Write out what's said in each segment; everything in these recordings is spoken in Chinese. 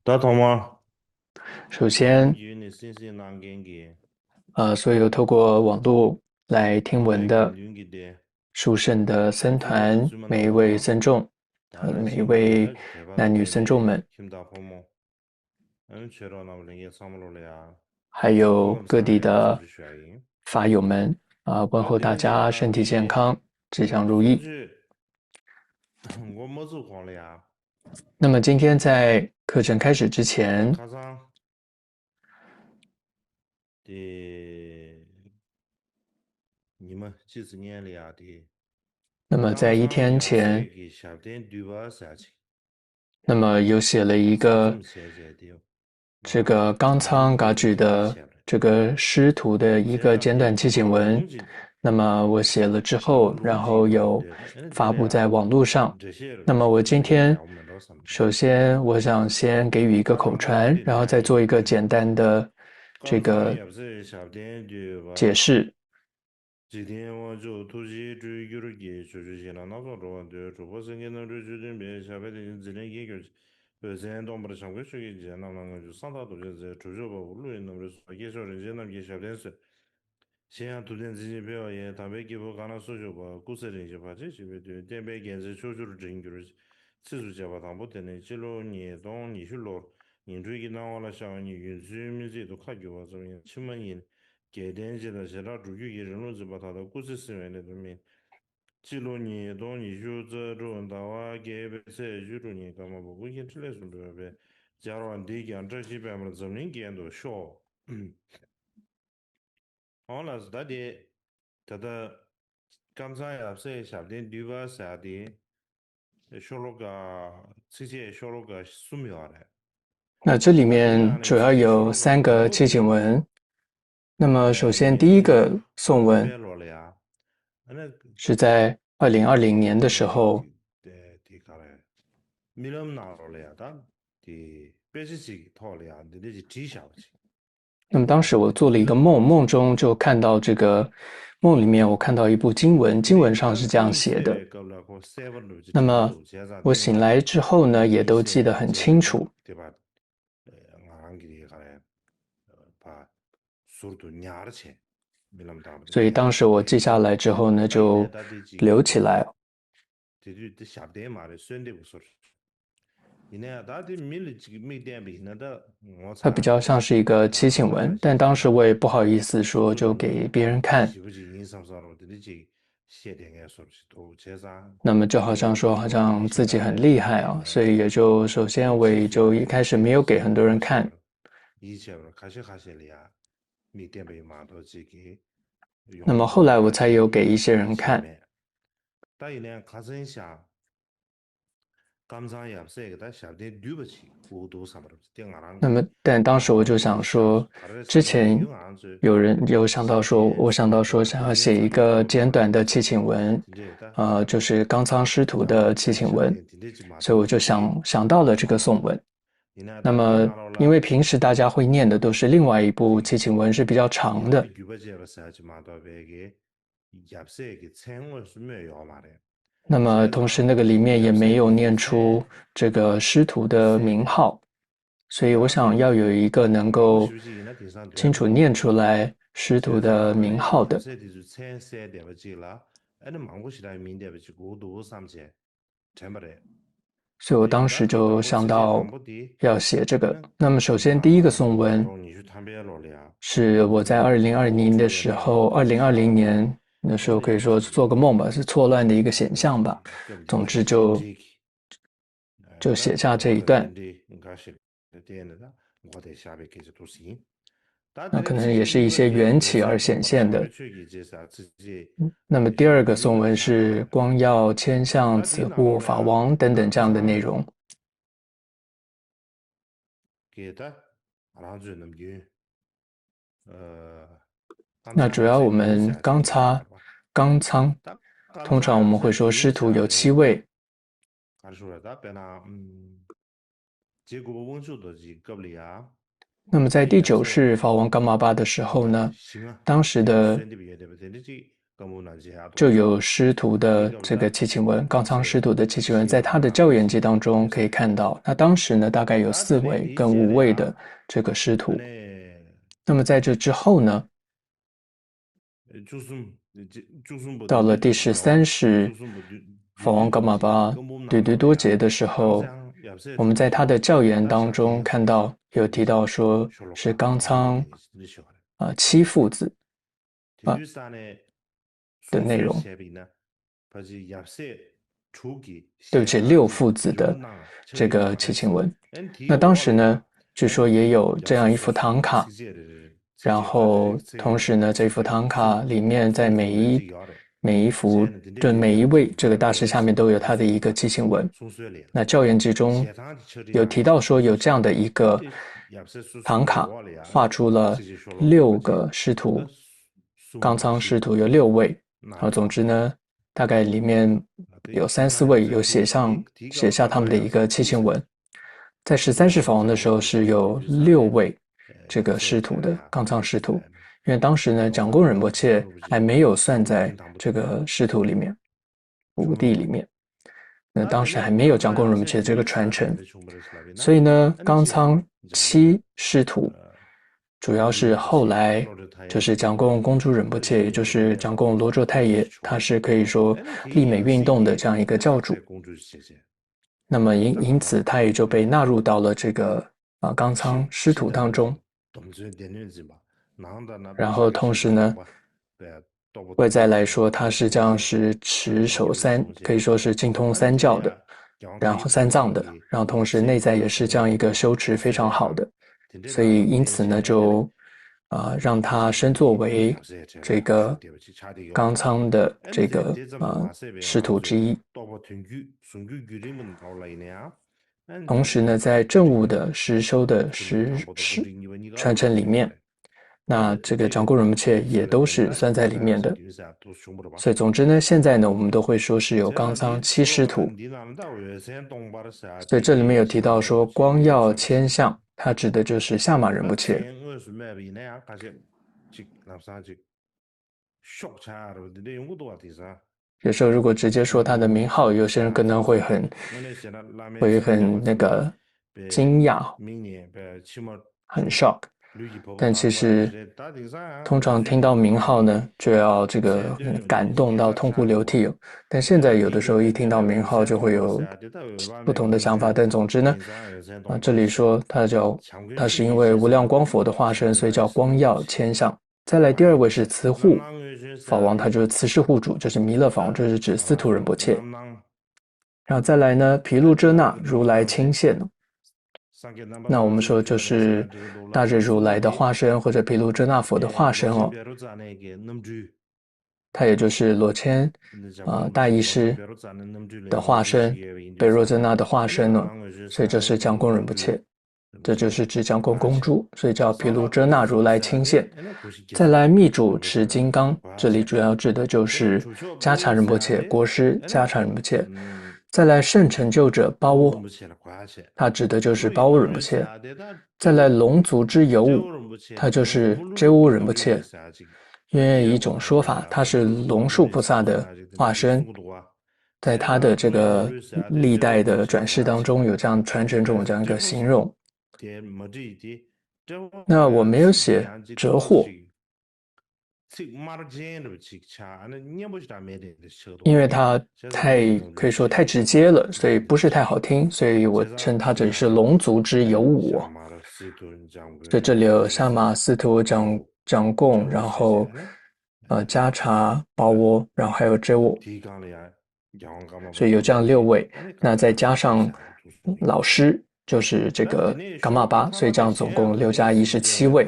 大头吗？首先，与你信息难给给，所有透过网络来听闻被给的领给的，殊胜的僧这个是团，专门每一位拿嘛，僧众和当然每一请给位的，对吧？男女对的，僧众们，听大泡沫，确实那么人也上不了了呀，还有我们各啥呀？是不地的是需要赢？法友们，问候大对的，家身体健康，吉祥如意。说起我没走光了呀，那么今天在课程开始之那前，卡上的你们几十年了呀的，那么在刚一天上要是前，给下点对吧事情，那么又写了一个啥子么写在的？这啊，个冈差点仓嘎点举的点写了。这个师徒的一个写了简短祈请点文，东西，那么我写了之那个后，然逻辑后有搞不对，那对了呀，发布在网络上。这些那么我这些了呀，今天我们都上不得。首先我想先给予一个大口传，堂不的然后再做呢，一个简单的这刚上个也不是下点对吧？解释。今天我就突击追有点给出去些了，那时候对主播是给那这就准备下边的质量一个，现在我们的常规学习那个就上大多就是出去吧，无论那么说也说人家那边下边是。现在突然之间表演，他们给我讲了数学吧，故事人些吧，这些对，电白建设小就是真就是次数加吧，他不等的，记录年当你去落，年追给那我了想你运输名字都卡给我怎么样？起码你给点起来，现在主角给人物是把他的故事资源的对面，记录年当你去这种大话给别些记录你干嘛不？我现在来说对呗，假如你讲这些版本的证明点都少。好了，是他的，他的刚才也是下点对吧？下的小那个这些小那个素描的，那这里他的呀，那面主要这些小有那个素描三个祈请的，文。那么首先第一个你颂文摊白了呀，那是在2020年的时候，的搞嘞，没那么拿了呀，他的别是几套了呀，你得去记下去。那么当时我做了一个梦，梦中就看到这个，梦里面我看到一部经文，经文对，上是这样他可能写的。是搞那个三万六去那么听路，现在我的醒来之后呢，也都记以前得很这里的清楚，对吧？俺给的还把速度压了起，没那么大不的，所以当时我记下来之后呢，但现在就他的这个留起来。这就这下点嘛的，选的不说，现在他的没了几个没点别那的，我它比查较像是一个祈啊，请文，看了些但当时我也不好意思说速度就给别人你看，是不是印上啥了？的这写点爱说的是多，其实那么就好像说好有的像自己很写下来厉害啊，所以也就首先我也就一开始没有给很多人看。以前开始哈些的呀，没点被骂到这个那么用后来我才用那些有给一些一人看。些面，但有呢，卡真下，刚才也是个在下点对不起，过多什么的，点俺啷个，那么，但当时我就俺们想说，卡在之前上面有俺子有人有想到说，下点我想到说对吧？想要对点写一个做的多，简短的祈俺们请文，这的，就是冈仓师徒俺的祈在请文，下点点就嘛所以我就都这个想到了这个颂文。你呢？他点那么，俺了，因为平时大家会念的都是另外一部对，祈请文是比较长的，你那边举办这个事就嘛到别个，也不是个称我是没有嘛的。那么现在同时那个里面也没有也不是给念出称这个师徒的谁的，名号，所以我他想要有一个能够我是不是那地上对清楚念出来师徒的现在名号的。也不是的就称谁的不记了，哎，你忙过起来明天不去过多上去，真不得。所以我当对，他时就对他不直接他想到不的，要写这个。那那么首先第一个啊，颂文假如你去谈别了的呀，是我在2020的我觉得时候，二呢，零二零啊，年那时候可以说我的意思，做个梦吧，是错乱的一个显象吧。这不就总是写之就这个，但就写下这我的点一段，的应该是点的，我在下面给这都行。但这那可里之前能也是一对吧？对，些缘起而没啥动，显现的。把上面去给这啥直接那么第二个颂有的文是下来了。光耀千象但点此哪了了呀？护法王等等这样的内刚上容。给的，然后就那么远，呃，刚那主要我才也是对们下去钢擦、给的吧？钢仓，但刚通常我们会才也是说师徒有对下的，7位。还说了，但别那结果我说的是个不了呀，那么在但第也是九世法王噶玛巴的时候呢，行啊，当时的选的别的不对的这。就有师徒的这个祈请文，冈仓师徒的祈请文，在他的教研记当中可以看到。那当时呢，大概有4位跟5位的这个师徒。那么在这之后呢，到了第13世法王噶玛巴对对多杰的时候，我们在他的教研当中看到有提到说是冈仓7父子的内容，对不起，6父子的这个祈请文。那当时呢，据说也有这样一幅唐卡，然后同时呢，这幅唐卡里面在每一幅，就每一位这个大师下面都有他的一个祈请文。那教研记中有提到说有这样的一个唐卡，画出了6个师徒，冈仓师徒有6位。总之呢，大概里面有3、4位有写下他们的一个祈请文。在13世法王的时候是有6位这个师徒的冈仓师徒，因为当时呢蒋公仁波切还没有算在这个师徒里面，5弟里面。那当时还没有蒋公仁波切这个传承，所以呢冈仓7师徒主要是后来就是蒋公公诸仁波切，也就是蒋公罗卓太爷，他是可以说立美运动的这样一个教主。那么因此他也就被纳入到了这个冈仓师徒当中。然后同时呢，外在来说他是这样是持守可以说是精通3教的，然后3藏的，然后同时内在也是这样一个修持非常好的，所以因此呢就让他升作为这个冈仓的这个师徒之一。同时呢，在政务的实修的传承里面，那这个蒋公仁波切也都是算在里面的。所以总之呢，现在呢我们都会说是有冈仓7师徒。所以这里面有提到说光耀千相，它指的就是下马仁波切。有时候如果直接说他的名号，有些人可能会很那个惊讶，很 shock。但其实通常听到名号呢，就要这个感动到痛哭流涕。但现在有的时候一听到名号就会有不同的想法。但总之呢，这里说他是因为无量光佛的化身，所以叫光耀千相。再来第2位是慈护法王，他就是慈氏护主，就是弥勒法王，这是指司徒仁波切。然后再来呢，毗卢遮那如来亲现，那我们说就是大日如来的化身，或者毗卢遮那佛的化身哦。他也就是罗谦大义师的化身，北若遮那的化身哦，所以这是蒋公仁波切。这就是指蒋公公主，所以叫毗卢遮那如来亲现。再来密主持金刚，这里主要指的就是迦禅仁波切，国师迦禅仁波切。再来圣成就者包窝，它指的就是包窝仁波切。再来龙族之有武，它就是遮乌仁波切。因为一种说法，他是龙树菩萨的化身，在他的这个历代的转世当中有这样传承中这样一个形容。那我没有写折惑，因为它可以说太直接了，所以不是太好听，所以我称它这里是龙族之有武。所以这里有萨玛司徒蒋贡，然后迦查包窝，然后还有遮沃，所以有这样6位。那再加上老师，就是这个噶玛巴，所以这样总共6加1是7位。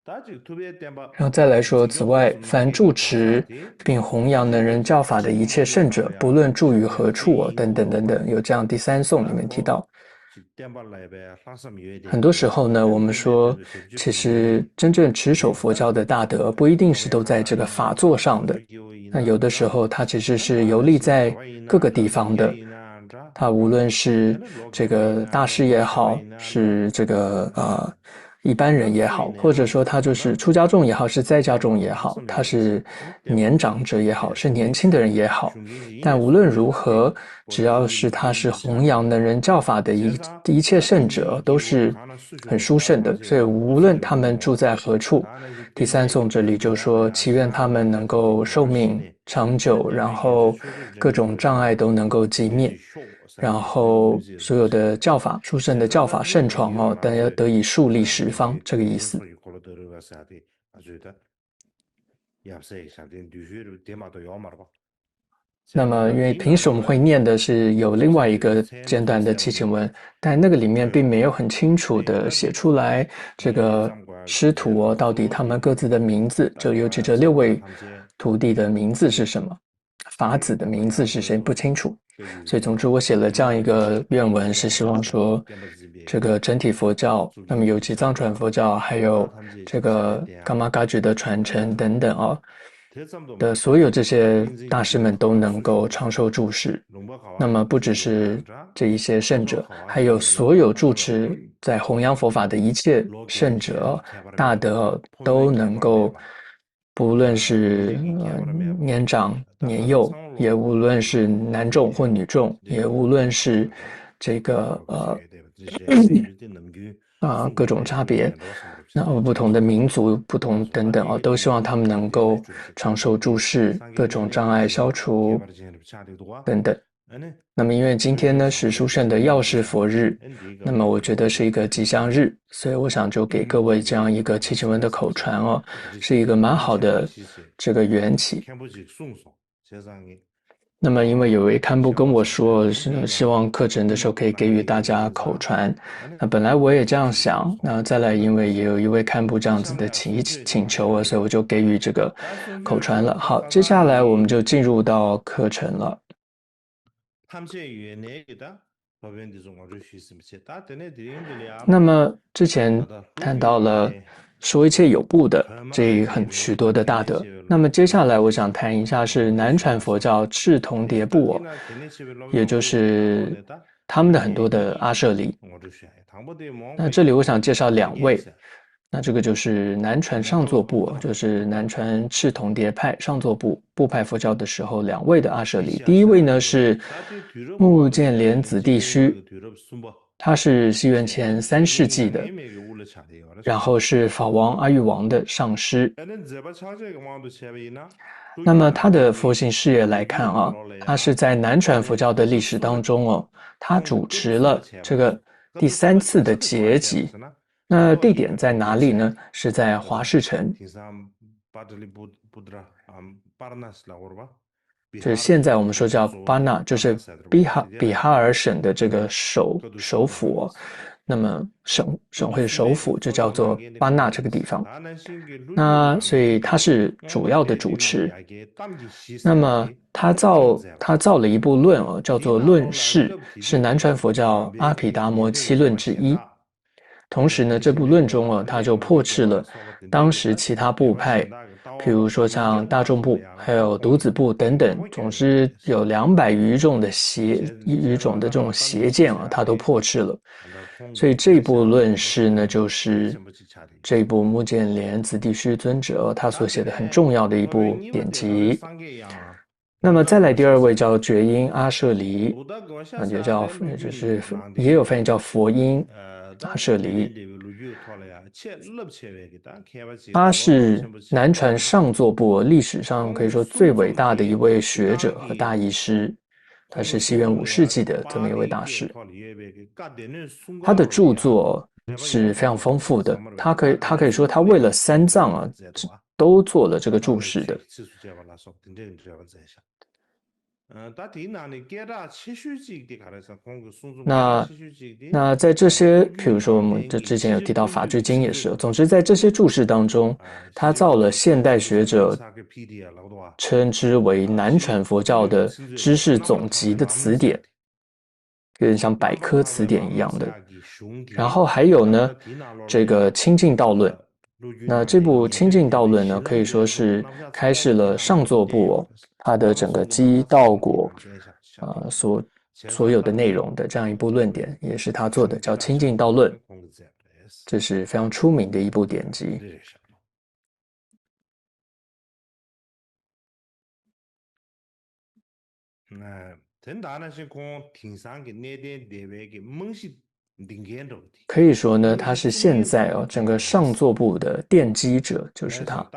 然后再来说，此外，凡住持并弘扬能人教法的一切圣者，不论住于何处等等等等，有这样第3颂里面提到。很多时候呢，我们说，其实真正持守佛教的大德，不一定是都在这个法座上的。那有的时候，他其实是游历在各个地方的。他无论是这个大师也好，是这个一般人也好，或者说他就是出家众也好，是在家众也好，他是年长者也好，是年轻的人也好，但无论如何，只要是他是弘扬能人教法的一切圣者，都是很殊胜的。所以无论他们住在何处，第三颂这里就说，祈愿他们能够寿命长久，然后各种障碍都能够击灭。然后所有的教法，殊胜的教法盛传哦，得以树立十方，这个意思。那么，因为平时我们会念的是有另外一个简短的祈请文，但那个里面并没有很清楚的写出来这个师徒哦，到底他们各自的名字，就尤其这6位徒弟的名字是什么，法子的名字是谁不清楚。所以总之我写了这样一个愿文，是希望说这个整体佛教，那么尤其藏传佛教，还有这个噶玛噶举的传承等等哦的所有这些大师们都能够长寿住世。那么不只是这一些圣者，还有所有住持在弘扬佛法的一切圣者大德都能够，不论是年长年幼，也无论是男众或女众，也无论是这个各种差别，那不同的民族、不同等等哦，都希望他们能够长寿住世，各种障碍消除等等。那么因为今天呢是殊胜的药师佛日，那么我觉得是一个吉祥日，所以我想就给各位这样一个祈请文的口传哦，是一个蛮好的这个缘起。那么因为有位堪布跟我说，希望课程的时候可以给予大家口传，那本来我也这样想，那再来因为也有一位堪布这样子的请求啊，所以我就给予这个口传了。好，接下来我们就进入到课程了。那么之前谈到了说一切有部的这许多的大德，那么接下来我想谈一下是南传佛教赤铜蝶部哦，也就是他们的很多的阿舍离。那这里我想介绍2位，那这个就是南传上座部，就是南传赤铜蝶派上座部部派佛教的时候2位的阿舍离。第一位呢是目犍连子弟须，他是西元前3世纪的，然后是法王阿育王的上师。那么他的佛行事业来看啊，他是在南传佛教的历史当中哦，他主持了这个第3次的结集。那地点在哪里呢？是在华氏城，就是现在我们说叫巴纳，就是比哈尔省的这个首府哦。那么省会首府就叫做巴纳这个地方。那所以他是主要的主持。那么他造了一部论哦，叫做《论释》，是南传佛教阿毗达摩7论之一。同时呢，这部论中啊，他就破斥了当时其他部派，譬如说像大众部、还有独子部等等，总之有200余种的这种邪见啊，他都破斥了。所以这部论释呢，就是这部目犍连子弟须尊者他所写的很重要的一部典籍。那么再来第2位叫觉音阿舍离，也有翻译叫佛音阿舍离。他是南传上座部历史上可以说最伟大的一位学者和大义师，他是西元5世纪的这么一位大师。他的著作是非常丰富的，他可以说他为了3藏啊都做了这个注释的。那在这些，比如说我们之前有提到法句经也是，总之在这些注释当中，他造了现代学者称之为南传佛教的知识总集的词典，有点像百科词典一样的。然后还有呢，这个清净道论。那这部清净道论呢，可以说是开示了上座部哦，它的整个基道果所有的内容的这样一部论点，也是他做的，叫清净道论。这是非常出名的一部典籍。可以说呢，他是现在整个上座部的奠基者，就是他，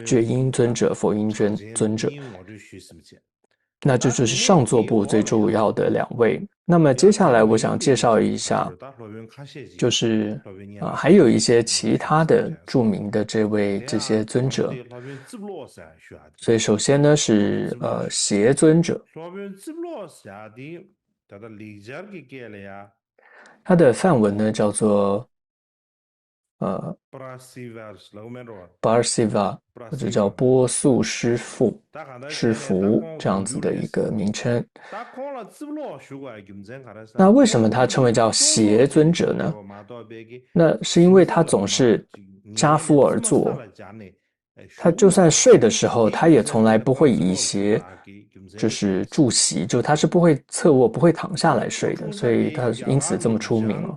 觉音尊者、佛音尊者。那这就是上座部最主要的2位。那么接下来我想介绍一下，就是还有一些其他的著名的这些尊者。所以首先呢是协尊者，他的梵文呢叫做Parsiva， 或者叫波素师父这样子的一个名称。那为什么他称为叫协尊者呢？那是因为他总是跏趺而坐，他就算睡的时候，他也从来不会以斜就是住席，就他是不会侧卧，不会躺下来睡的，所以他因此这么出名哦。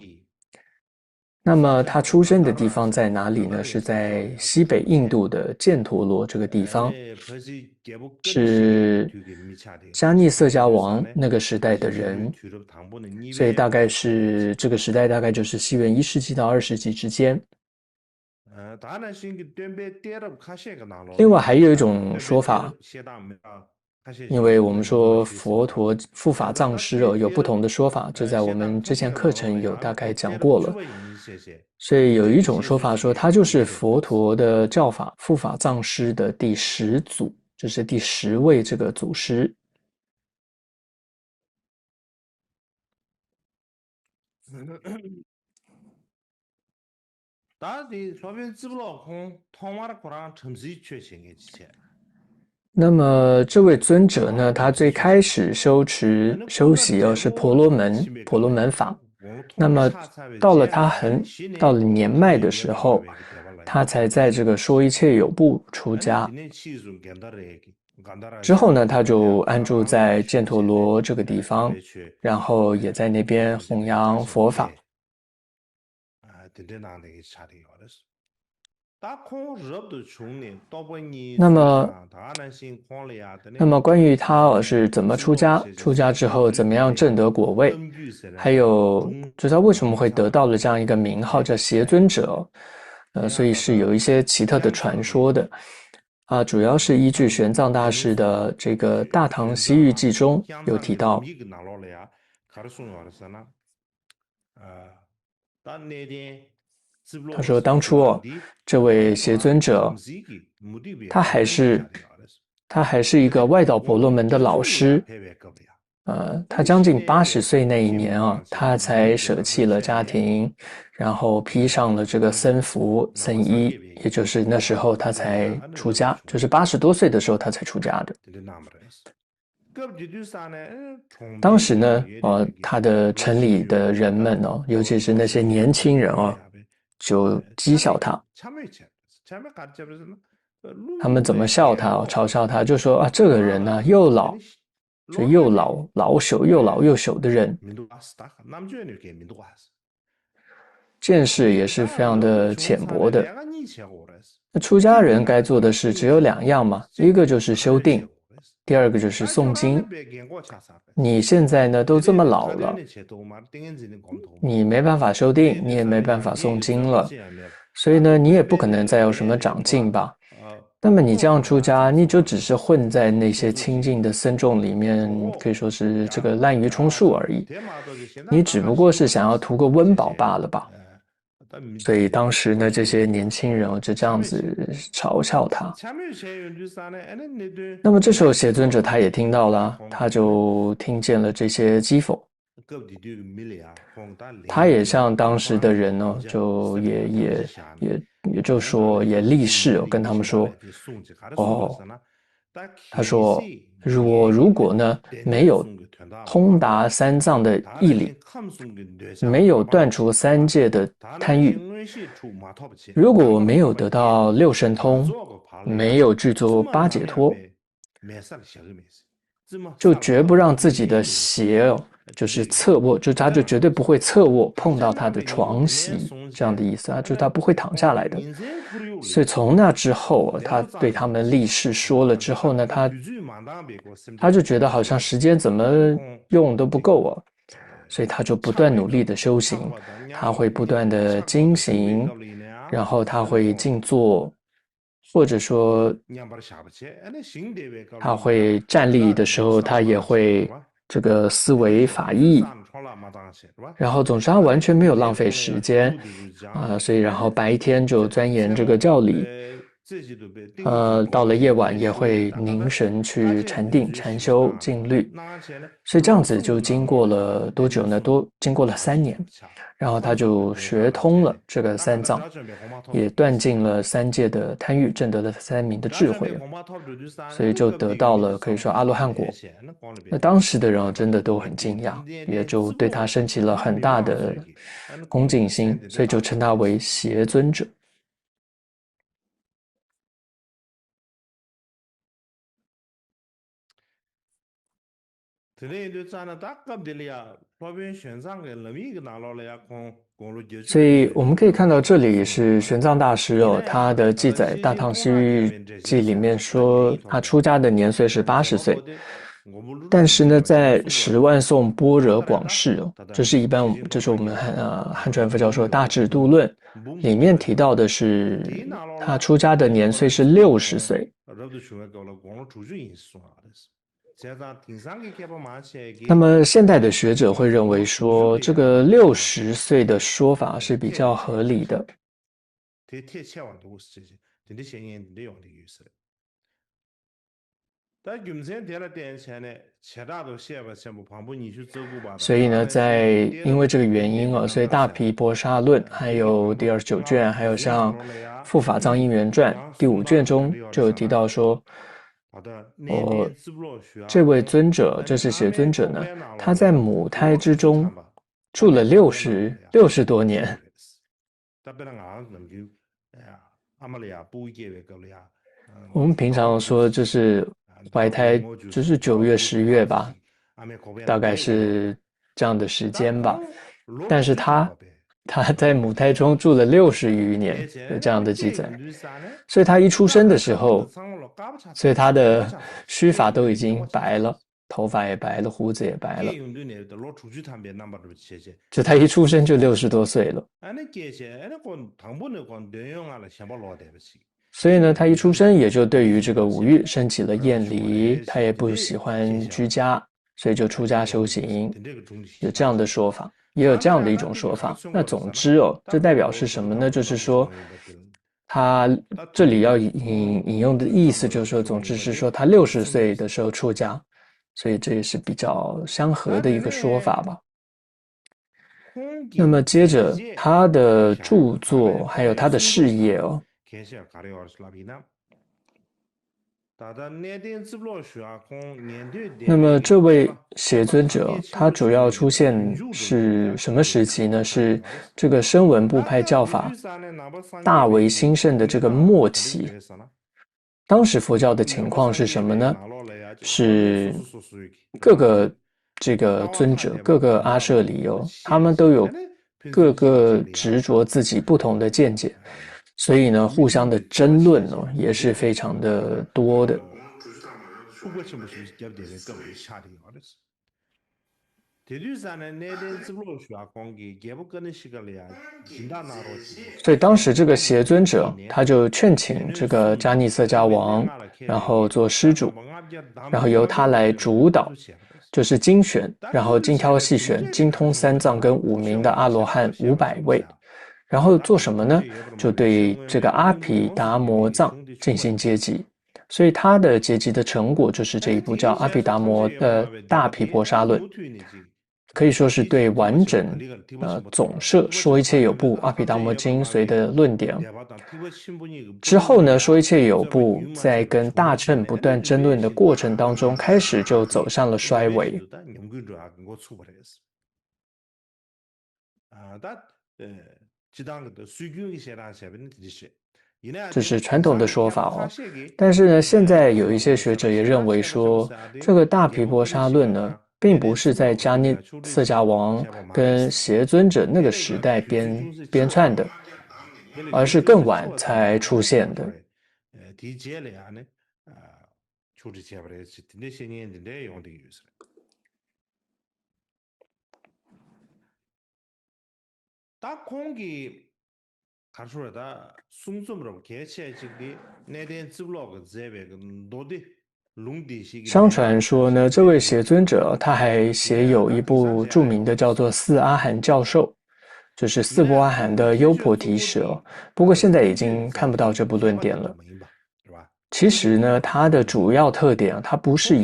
那么他出生的地方在哪里呢？是在西北印度的犍陀罗这个地方，是迦叶色迦王那个时代的人，所以大概是这个时代大概就是西元1世纪到2世纪之间。另外还有一种说法，因为我们说佛陀护法藏师有不同的说法，这在我们之前课程有大概讲过了。所以有一种说法说他就是佛陀的教法护法藏师的第10祖，就是第10位这个祖师。那么这位尊者呢，他最开始修习是婆罗门法。那么到了年迈的时候，他才在这个说一切有部出家。之后呢，他就安住在犍陀罗这个地方，然后也在那边弘扬佛法。那么关于他是怎么出家之后怎么样证得果位，还有就他为什么会得到了这样一个名号叫协尊者，所以是有一些奇特的传说的。主要是依据玄奘大师的这个《大唐西域记》中有提到。他说当初这位协尊者他还是一个外道婆罗门的老师。他将近80岁那一年他才舍弃了家庭，然后披上了这个僧服僧衣，也就是那时候他才出家，就是80多岁的时候他才出家的。当时呢他的城里的人们尤其是那些年轻人就讥笑他。他们怎么笑他嘲笑他，就说这个人呢又老朽又老又朽的人，见识也是非常的浅薄的。那出家人该做的事只有2样嘛，一个就是修定，第二个就是诵经。你现在呢都这么老了，你没办法修定，你也没办法诵经了，所以呢你也不可能再有什么长进吧。那么你这样出家，你就只是混在那些清净的僧众里面，可以说是这个滥竽充数而已。你只不过是想要图个温饱罢了吧。所以当时呢，这些年轻人就这样子嘲笑他。那么这时候协尊者他也听到了，他就听见了这些讥讽。他也像当时的人就也就说也立誓跟他们说，他说我如果呢没有通达3藏的义理，没有断除3戒的贪欲，如果我没有得到6神通，没有具足8解脱，就绝不让自己的鞋就是侧卧，就他就绝对不会侧卧碰到他的床席这样的意思啊，就是他不会躺下来的。所以从那之后，他对他们立誓说了之后呢，他就觉得好像时间怎么用都不够啊，所以他就不断努力的修行，他会不断的精行，然后他会静坐，或者说他会站立的时候，他也会这个思维法义，然后总之他完全没有浪费时间所以然后白天就钻研这个教理，到了夜晚也会凝神去禅定、禅修、静虑，所以这样子就经过了多久呢？经过了3年，然后他就学通了这个三藏，也断尽了三界的贪欲，证得了三明的智慧，所以就得到了可以说阿罗汉果。那当时的人真的都很惊讶，也就对他升起了很大的恭敬心，所以就称他为邪尊者。所以我们可以看到这里是玄奘大师他的记载，《大唐西域记》里面说他出家的年岁是80岁，但是呢，在《十万颂般若广释》这是这是我们汉传佛教说《大智度论》里面提到的是他出家的年岁是60岁。那么现代的学者会认为说，这个60岁的说法是比较合理的。所以呢，因为这个原因所以《大毗婆沙论》还有第29卷，还有像《护法藏因缘传》第5卷中就有提到说，这位尊者，这是邪尊者呢，他在母胎之中住了60多年。我们平常说就是怀胎，就是9月、10月吧，大概是这样的时间吧。但是他在母胎中住了60余年，有这样的记载。所以他一出生的时候，所以他的须发都已经白了，头发也白了，胡子也白了。就他一出生就60多岁了。所以呢，他一出生也就对于这个五欲升起了厌离，他也不喜欢居家，所以就出家修行，有这样的说法，也有这样的一种说法。那总之这代表是什么呢？就是说，他这里要引用的意思就是说，总之是说他60岁的时候出家，所以这也是比较相合的一个说法吧。那么接着他的著作还有他的事业那么这位邪尊者他主要出现是什么时期呢？是这个声闻部派教法大为兴盛的这个末期。当时佛教的情况是什么呢？是各个这个尊者，各个阿舍离他们都有各个执着自己不同的见解，所以呢，互相的争论也是非常的多的。所以当时这个邪尊者他就劝请这个迦尼色迦王，然后做施主，然后由他来主导，就是精选，然后精挑细选，精通三藏跟5名的阿罗汉500位，然后做什么呢？就对这个阿毗达摩藏进行结集。所以他的结集的成果就是这一部叫《阿毗达摩的大毗婆沙论》。可以说是对完整总摄说一切有部阿毗达摩精髓的论点。之后呢，说一切有部在跟大乘不断争论的过程当中，开始就走向了衰微。这是传统的说法但是呢，现在有一些学者也认为说，这个大毗婆沙论呢，并不是在迦叶色迦王跟邪尊者那个时代编撰的，而是更晚才出现的。다 공기 가르쳐다 숭숭으로 개체직디 내된 츠블로그 제베 노디 룽디 시기 相传说呢，这位邪尊者他还写有一部著名的叫做《四阿含教授》，就是四波阿含的优婆提舍。不过现在已经看不到这部论点了。其实呢，他的主要特点他不是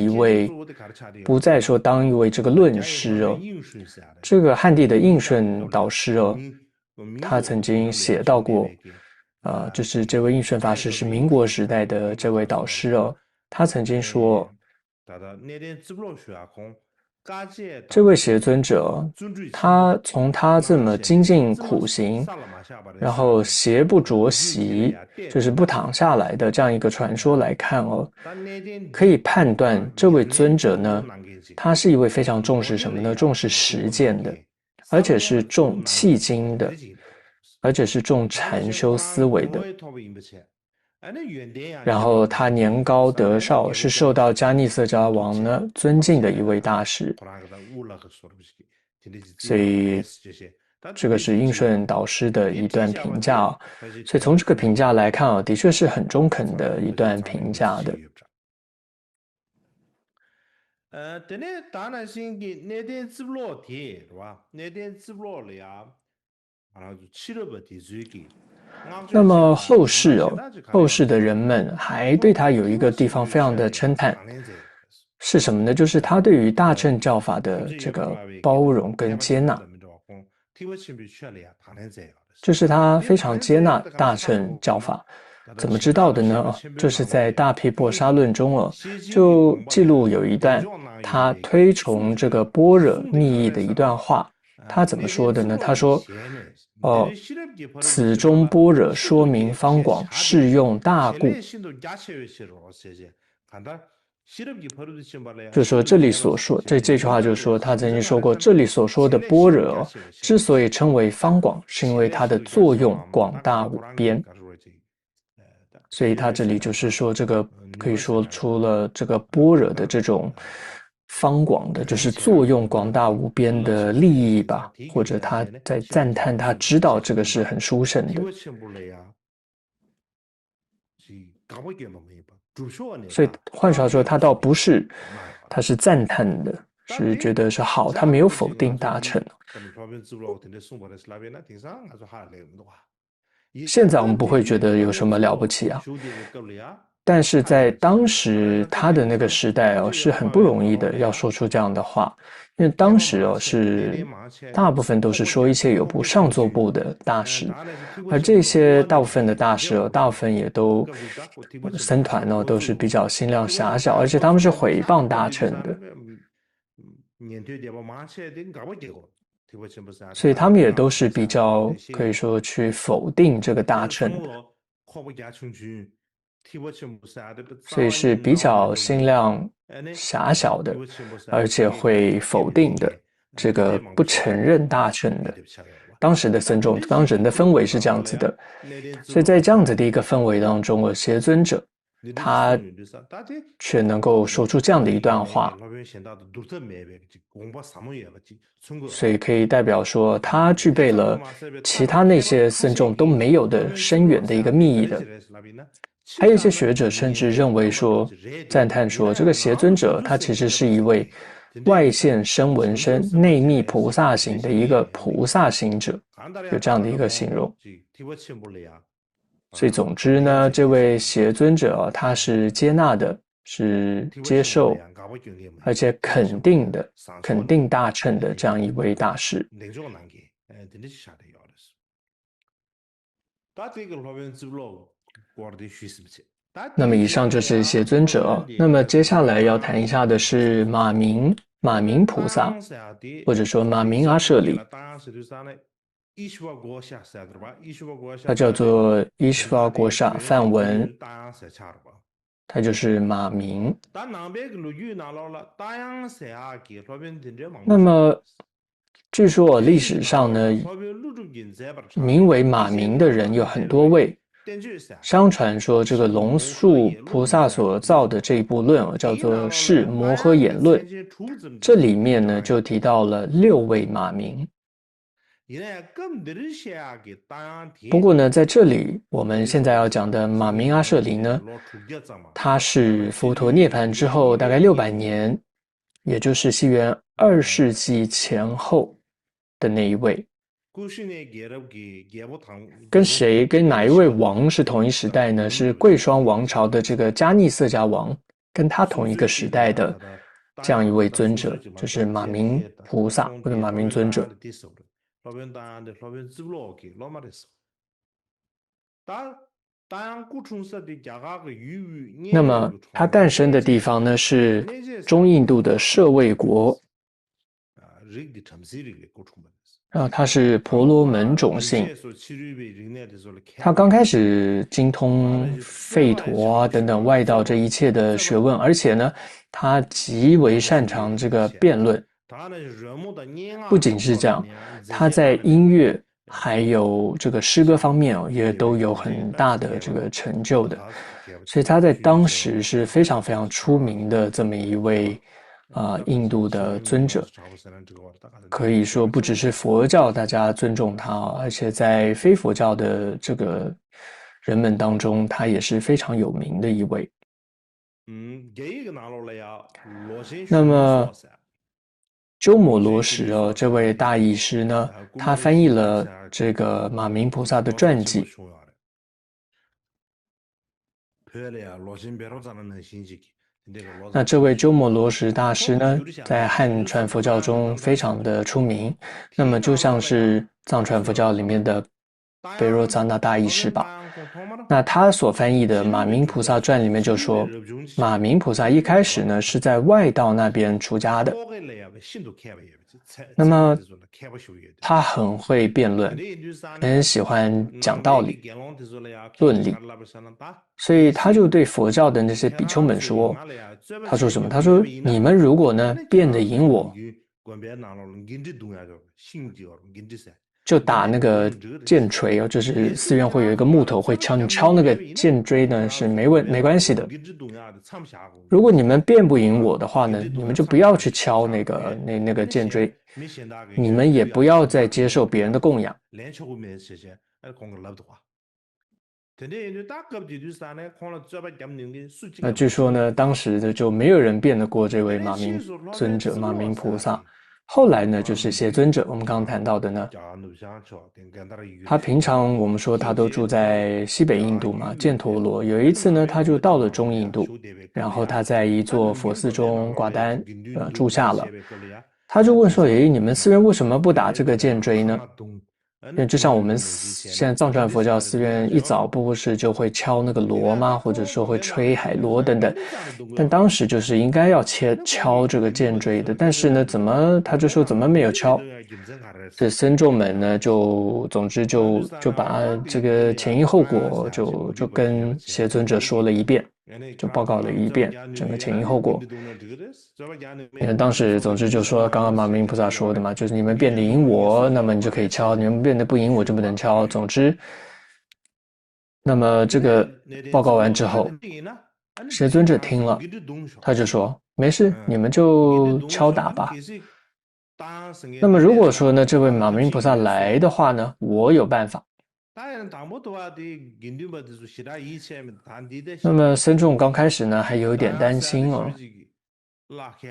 不再说当一位这个论师哦。这个汉地的应顺导师哦，他曾经写到过，就是这位应顺法师是民国时代的这位导师哦。他曾经说，这位邪尊者，他从他这么精进苦行，然后邪不着席，就是不躺下来的这样一个传说来看哦，可以判断这位尊者呢，他是一位非常重视什么呢？重视实践的，而且是重契经的，而且是重禅修思维的。然后他年高德少，是受到迦叶色迦王呢尊敬的一位大师，所以这个是应顺导师的一段评价哦。所以从这个评价来看啊，的确是很中肯的一段评价的。等当然先给那点资料的，是吧？那点资料了呀，然后就吃了不的水给。那么后世的人们还对他有一个地方非常的称叹，是什么呢？就是他对于大乘教法的这个包容跟接纳，就是他非常接纳大乘教法。怎么知道的呢？就是在《大毗婆沙论》中哦，就记录有一段他推崇这个般若密意的一段话。他怎么说的呢？他说：“此中般若说明方广，适用大故。”就说这里所说这句话，就是说他曾经说过，这里所说的般若之所以称为方广，是因为它的作用广大无边。所以他这里就是说，这个可以说出了这个般若的这种方广的，就是作用广大无边的利益吧，或者他在赞叹他知道这个是很殊胜的。所以换句话说，他倒不是，他是赞叹的，是觉得是好，他没有否定大乘。现在我们不会觉得有什么了不起啊，但是在当时他的那个时代哦，是很不容易的，要说出这样的话，因为当时哦是大部分都是说一切有部上座部的大师，而这些大部分的大师哦，大部分也都僧团哦都是比较心量狭小，而且他们是毁谤大乘的。所以他们也都是比较可以说去否定这个大乘的，所以是比较心量狭小的，而且会否定的，这个不承认大乘的。当时的僧众，当时的氛围是这样子的，所以在这样子的一个氛围当中，邪尊者他却能够说出这样的一段话，所以可以代表说他具备了其他那些僧众都没有的深远的一个密意的。还有一些学者甚至认为说，赞叹说这个邪尊者他其实是一位外现声闻身内密菩萨行的一个菩萨行者，有这样的一个形容。所以总之呢，这位邪尊者他是接纳的，是接受，而且肯定大乘的这样一位大师。那么以上就是邪尊者，那么接下来要谈一下的是马明菩萨，或者说马明阿舍利。它叫做伊什瓦国萨梵文他就是马明。那么，据说历史上呢，名为马明的人有很多位。相传说这个龙树菩萨所造的这一部论叫做《释摩诃衍论》，这里面呢就提到了6位马明。不过呢，在这里我们现在要讲的马明阿舍离呢，他是佛陀涅槃之后大概600年，也就是西元2世纪前后的那一位。跟谁？跟哪一位王是同一时代呢？是贵霜王朝的这个迦尼色迦王，跟他同一个时代的这样一位尊者，就是马明菩萨或者马明尊者。那么他诞生的地方呢，是中印度的舍卫国。他是婆罗门种姓，他刚开始精通吠陀啊等等外道这一切的学问，而且呢，他极为擅长这个辩论。不仅是这样，他在音乐还有这个诗歌方面也都有很大的这个成就的，所以他在当时是非常非常出名的这么一位印度的尊者。可以说不只是佛教大家尊重他，而且在非佛教的这个人们当中，他也是非常有名的一位。那么鸠摩罗什这位大义师呢，他翻译了这个马明菩萨的传记。那这位鸠摩罗什大师呢，在汉传佛教中非常的出名，那么就像是藏传佛教里面的贝若扎那大义师吧。那他所翻译的《马明菩萨传》里面就说，马明菩萨一开始呢是在外道那边出家的，那么他很会辩论，很喜欢讲道理、论理，所以他就对佛教的那些比丘们说，他说什么？他说你们如果呢辩得赢我，就打那个剑锤就是寺院会有一个木头会敲，你敲那个剑锥呢是没关系的。如果你们辩不赢我的话呢，你们就不要去敲那个剑锥，你们也不要再接受别人的供养。那据说呢，当时就没有人辩得过这位马明尊者、马明菩萨。后来呢，就是谢尊者，我们刚刚谈到的呢，他平常我们说他都住在西北印度嘛，犍陀罗。有一次呢，他就到了中印度，然后他在一座佛寺中挂单，住下了。他就问说：“诶，你们寺院为什么不打这个剑锥呢？”因为就像我们现在藏传佛教寺院一早不是就会敲那个锣吗？或者说会吹海螺等等，但当时就是应该要敲这个剑锥的，但是呢，他就说怎么没有敲？这僧众们呢，总之就把这个前因后果就跟谢尊者说了一遍，就报告了一遍整个前因后果。因为当时总之就说刚刚马明菩萨说的嘛，就是你们辩得赢我，那么你就可以敲；你们辩得不赢我就不能敲。总之，那么这个报告完之后，谢尊者听了，他就说没事，你们就敲打吧。那么如果说呢，这位马明菩萨来的话呢，我有办法。那么僧众刚开始呢，还有一点担心哦，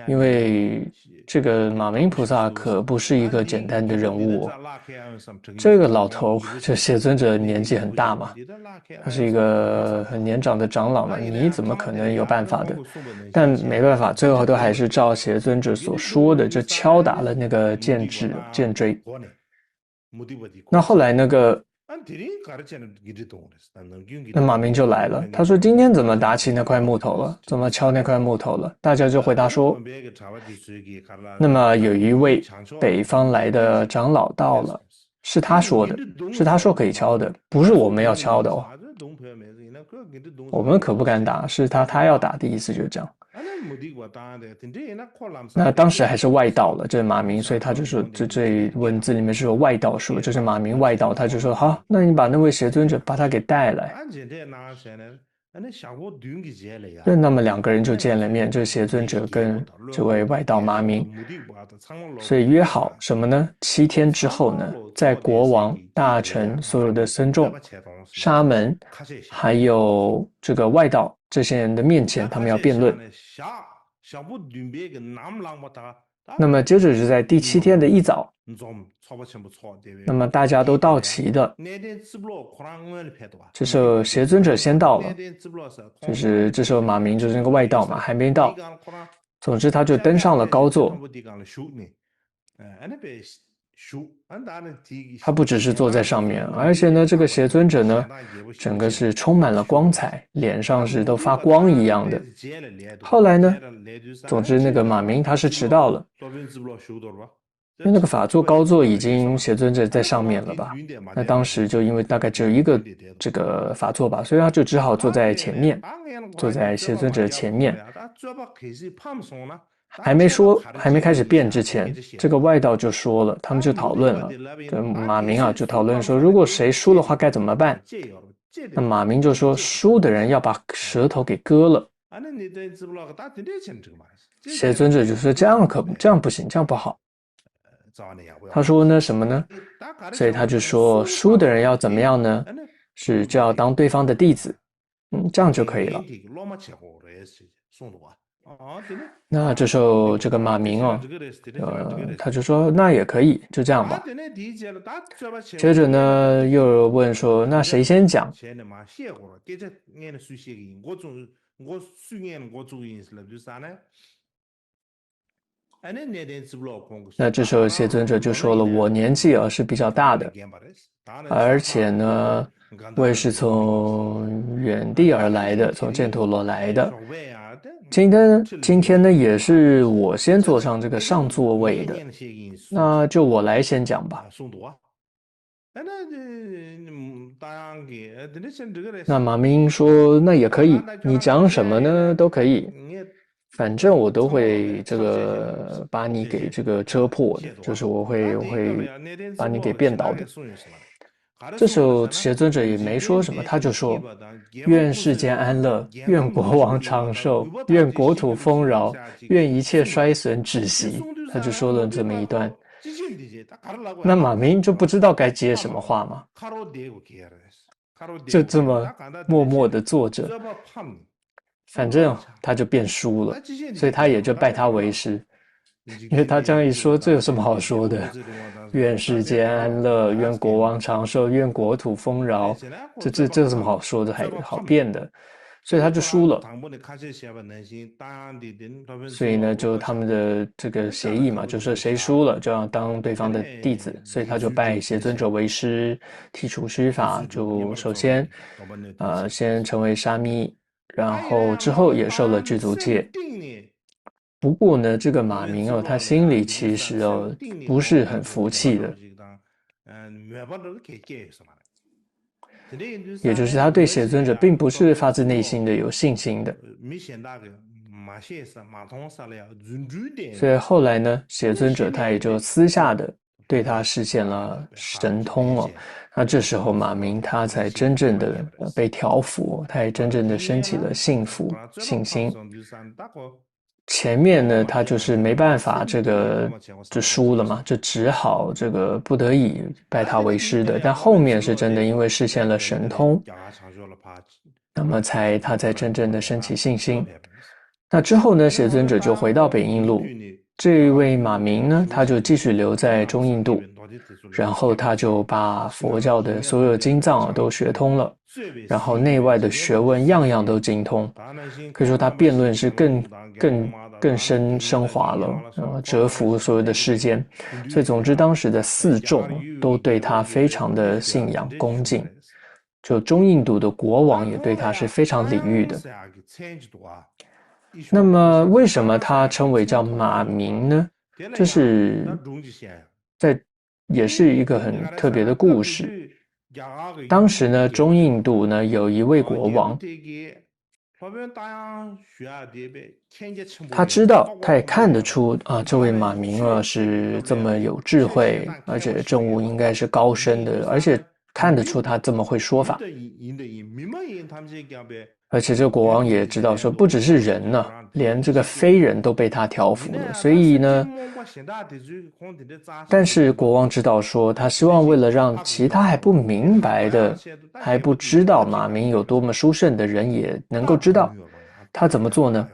因为这个马明菩萨可不是一个简单的人物哦。这个老头，这谢尊者年纪很大嘛，他是一个很年长的长老嘛，你怎么可能有办法的？但没办法，最后都还是照谢尊者所说的，就敲打了那个剑锥。那后来那马明就来了，他说今天怎么打起那块木头了？怎么敲那块木头了？大家就回答说，那么有一位北方来的长老到了，是他说的，是他说可以敲的，不是我们要敲的哦。我们可不敢打，是他要打的意思，就是这样。那当时还是外道了，这马明，所以他就说，这文字里面是有外道说，就是马明外道，他就说好，那你把那位邪尊者把他给带来。那么两个人就见了面，就是邪尊者跟这位外道马明，所以约好什么呢？7天之后呢，在国王、大臣、所有的僧众、沙门，还有这个外道这些人的面前，他们要辩论。那么接着是在第7天的一早，那么大家都到齐的，这时候邪尊者先到了，就是这时候马明就是那个外道嘛，还没到。总之他就登上了高座，他不只是坐在上面，而且呢这个邪尊者呢整个是充满了光彩，脸上是都发光一样的。后来呢，总之那个马明他是迟到了，因为那个法座高座已经邪尊者在上面了吧，那当时就因为大概只有一个这个法座吧，所以他就只好坐在前面，坐在邪尊者前面。还没开始辩之前，这个外道就说了，他们就讨论了，这马明啊就讨论说，如果谁输的话该怎么办？那马明就说，输的人要把舌头给割了。邪尊者就说这样不行，这样不好。他说呢什么呢？所以他就说输的人要怎么样呢？是就要当对方的弟子，这样就可以了。那这时候这个马明他就说那也可以，就这样吧。接着呢又问说那谁先讲？那这时候邪尊者就说了，我年纪是比较大的，而且呢我也是从远地而来的，从犍陀罗来的。今天呢也是我先坐上这个上座位的，那就我来先讲吧。那马明说那也可以，你讲什么呢都可以，反正我都会这个把你给这个遮破的，就是我会把你给辩倒的。这时候邪尊者也没说什么，他就说愿世间安乐，愿国王长寿，愿国土丰饶，愿一切衰损止息。他就说了这么一段。那马明就不知道该接什么话嘛，就这么默默的坐着，反正他就变输了，所以他也就拜他为师。因为他这样一说，这有什么好说的？愿世间安乐，愿国王长寿，愿国土丰饶，这有什么好说的？还好辩的，所以他就输了。所以呢，就他们的这个协议嘛，就是谁输了就要当对方的弟子，所以他就拜邪尊者为师，剃除须发，就首先先成为沙弥，然后之后也受了具足戒。不过呢，这个马明他心里其实不是很服气的，也就是他对邪尊者并不是发自内心的有信心的。所以后来呢，邪尊者他也就私下的对他实现了神通那这时候马明他才真正的被调伏，他也真正的升起了信心。前面呢，他就是没办法，就输了嘛，就只好这个不得已拜他为师的。但后面是真的因为实现了神通，那么他才真正的升起信心。那之后呢，邪尊者就回到北印路，这位马明呢，他就继续留在中印度，然后他就把佛教的所有经藏都学通了，然后内外的学问样样都精通，可以说他辩论是更升华了，折服所有的世间。所以总之当时的四众都对他非常的信仰恭敬，就中印度的国王也对他是非常礼遇的。那么为什么他称为叫马明呢？这是也是一个很特别的故事。当时呢，中印度呢有一位国王，他知道，他也看得出啊，这位马明啊是这么有智慧，而且政务应该是高深的，而且看得出他这么会说法。而且这个国王也知道说，不只是人呢，连这个非人都被他调服了。所以呢，但是国王知道说，他希望为了让其他还不明白的、还不知道马明有多么殊胜的人也能够知道，他怎么做呢？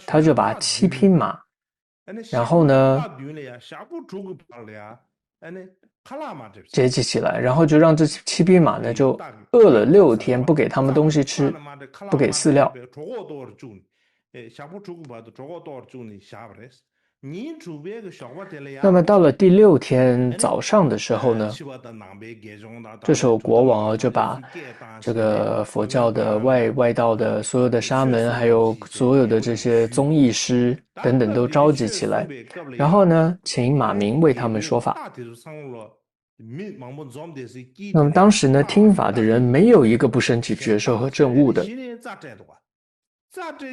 他就把7匹马，然后呢结集起来，然后就让这7匹马呢就饿了6天，不给他们东西吃，不给饲料。那么到了第6天早上的时候呢，这时候国王就把这个佛教的外道的所有的沙门，还有所有的这些宗义师等等都召集起来，然后呢，请马明为他们说法。那么当时呢，听法的人没有一个不升起觉受和证悟的。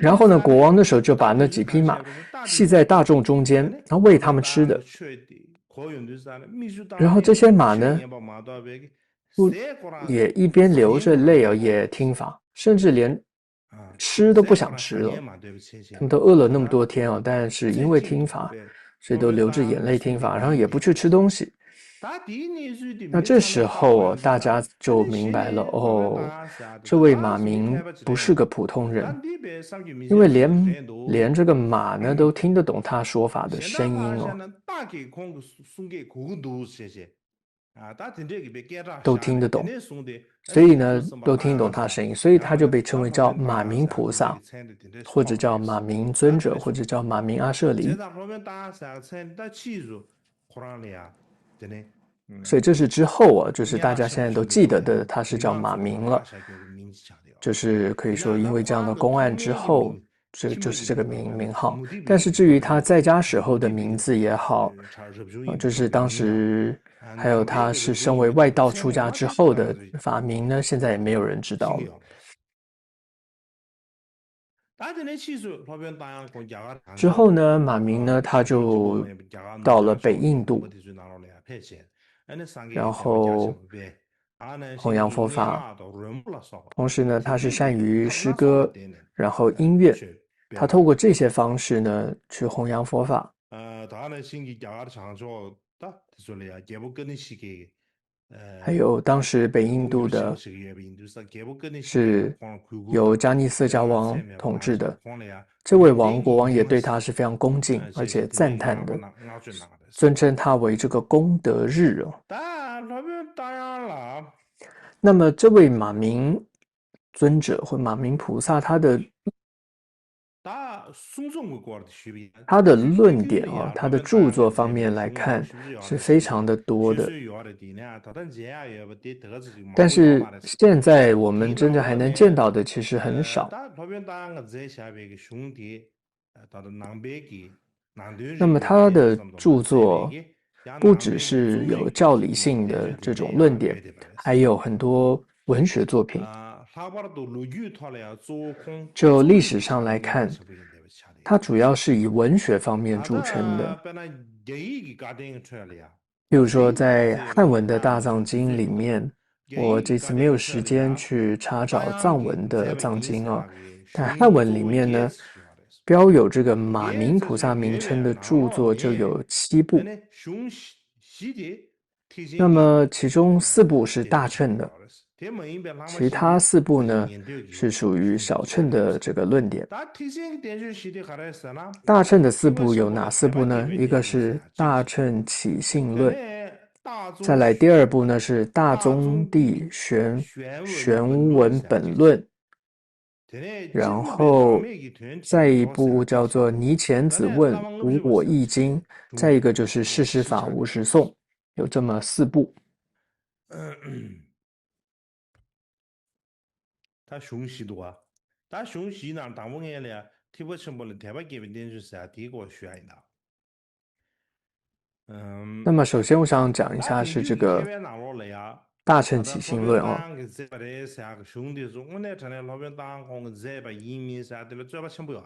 然后呢，国王那时候就把那几匹马系在大众中间，然后喂他们吃的。然后这些马呢，也一边流着泪也听法，甚至连吃都不想吃了。他们都饿了那么多天但是因为听法，所以都流着眼泪听法，然后也不去吃东西。那这时候大家就明白了这位马明不是个普通人，因为连这个马呢都听得懂他说法的声音都听得懂，所以呢都听懂他声音，所以他就被称为叫马明菩萨，或者叫马明尊者，或者叫马明阿舍离。所以这是之后就是大家现在都记得的，他是叫马明了。就是可以说，因为这样的公案之后，这就是这个名号。但是至于他在家时候的名字也好，就是当时还有他是身为外道出家之后的法名呢，现在也没有人知道了。之后呢，马明呢，他就到了北印度，然后弘扬佛法。同时呢，他是善于诗歌，然后音乐，他透过这些方式呢，去弘扬佛法。还有当时北印度的是由迦尼色迦王统治的，这位国王也对他是非常恭敬而且赞叹的，尊称他为这个功德日那么这位马明尊者或马明菩萨，他的论点他的著作方面来看是非常的多的，但是现在我们真正还能见到的其实很少。那么他的著作不只是有教理性的这种论点，还有很多文学作品。就历史上来看，它主要是以文学方面著称的。比如说在汉文的大藏经里面，我这次没有时间去查找藏文的藏经但汉文里面呢，标有这个马明菩萨名称的著作就有7部。那么其中4部是大乘的，其他4部呢是属于小乘的这个论点。大乘的4部有哪4部呢？一个是大乘起信论，再来第2部呢是大宗地玄文本论，然后再一部叫做尼乾子问无我易经，再一个就是事实法无实颂，有这么4部。他雄西多啊，他雄西呢，当我眼里提不成不了，台湾给的点就是第一个选的。那么首先我想讲一下是这个大乘起 아다 信论哦。 로변당 제바레 사가 슝디서 오늘 전에 로변당 공 제바 이미 사들 쪼바 첨부요.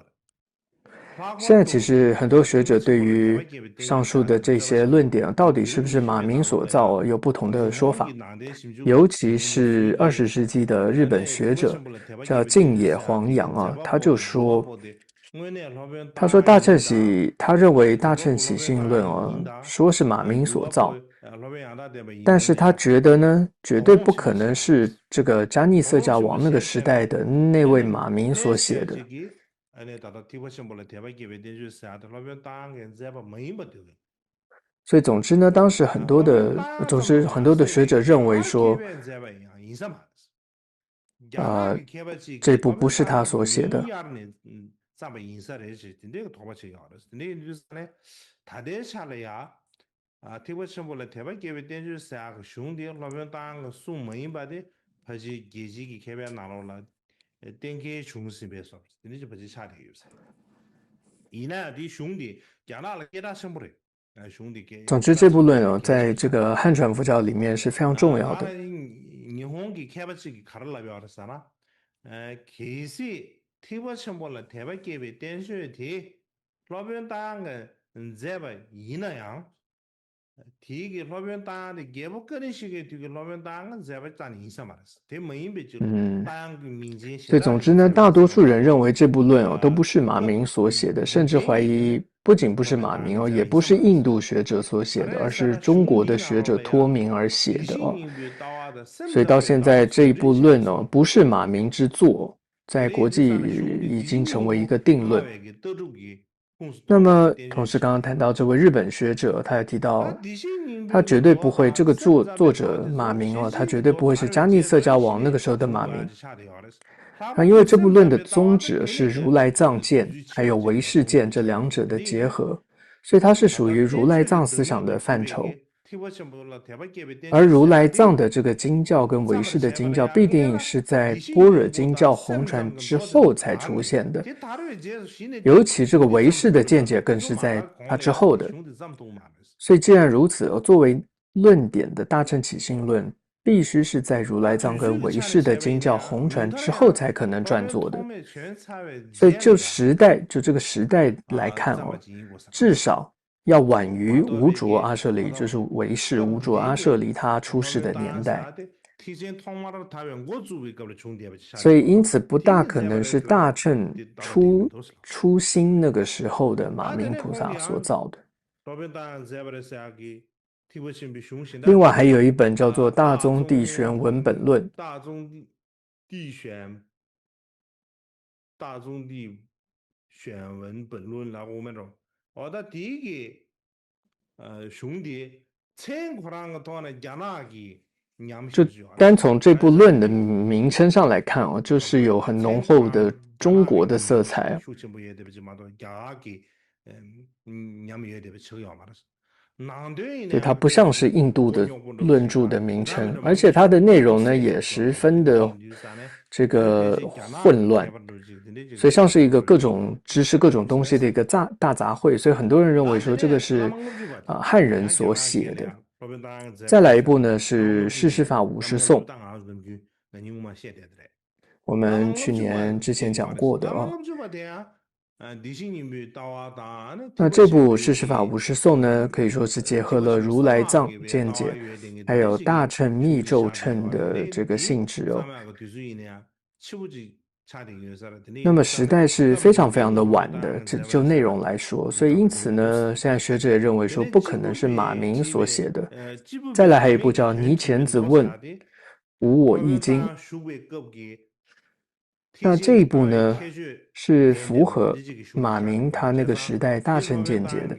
现在其 과거도 实很多学者 티버 对 첨부를 于 대박게 上 된주 述的 사는 这 쪼바 些论 첨부. 点到底是不是 그런 马 심에 明所造 나로라야. 有不同的说法。 공기 난데 심주 尤其 대신도 是 수익이 20世纪的日本 안에 学 티버 者 첨부를 叫 대박게 近 된주 野 사 黄 되게 洋啊， 제바 他就 보디 说， 보디. 오늘 他说大乘 로변당인다. 喜，他认为大乘起信论 로변당인다. 说是马明所 누가 造， 로변당다 대바 但是他 이노네. 觉得呢，绝对不可能 공공심부시 是这个迦尼色迦王那个 공공심부시 时代的那位马明所写的。 대세지기 안에 다다 티버 첨부를 대박게 된주 사 로변당에 제바 뭐임버들. 所以总之呢，当时很多的学者认为说，这部不是他所写的。 总之，这部论哦，在这个汉传佛教里面是非常重要的。 일본이 개발지기 가르라고 알았잖아. 계시 티버 첨부를 대박게 된수에 로변 땅은 제바 이나양 디게 로변 땅의 개복거리 시기에 디게 로변 땅은 제바 땅이 인사 말았어. 대모임베지 땅 민진 所以总之呢，大多数人认为这部论哦都不是马明所写的，甚至怀疑不仅不是马明哦，也不是印度学者所写的，而是中国的学者托名而写的哦。所以到现在这一部论哦不是马明之作，在国际已经成为一个定论。那么同时刚刚谈到这位日本学者，他也提到，他绝对不会这个作者马明哦，他绝对不会是迦尼色迦王那个时候的马明。 因为这部论的宗旨是如来藏见还有唯识见这两者的结合，所以它是属于如来藏思想的范畴。而如来藏的这个经教跟唯识的经教必定是在般若经教红传之后才出现的，尤其这个唯识的见解更是在它之后的。所以既然如此，作为论点的大乘起信论 必须是在如来藏跟唯识的经教红传之后才可能撰作的，所以就这个时代来看哦，至少要晚于无着阿舍离，就是唯识无着阿舍离他出世的年代。所以因此不大可能是大乘初心那个时候的马明菩萨所造的。 另外还有一本叫做《大宗地玄文本论》。大宗地玄文本论啦，我们说，那第一个兄弟，就单从这部论的名称上来看哦，就是有很浓厚的中国的色彩。 对，它不像是印度的论著的名称，而且它的内容呢也十分的这个混乱，所以像是一个各种知识、各种东西的一个大杂烩，所以很多人认为说这个是汉人所写的。再来一部呢是《世事法五十颂》，我们去年之前讲过的哦。 那这部《世事法五十颂》呢，可以说是结合了如来藏见解，还有大乘密咒乘的这个性质哦。那么时代是非常非常的晚的，就内容来说，所以因此呢，现在学者也认为说不可能是马明所写的。再来还有一部叫《尼乾子问无我义经》。 那这一部呢，是符合马明他那个时代大乘见解的，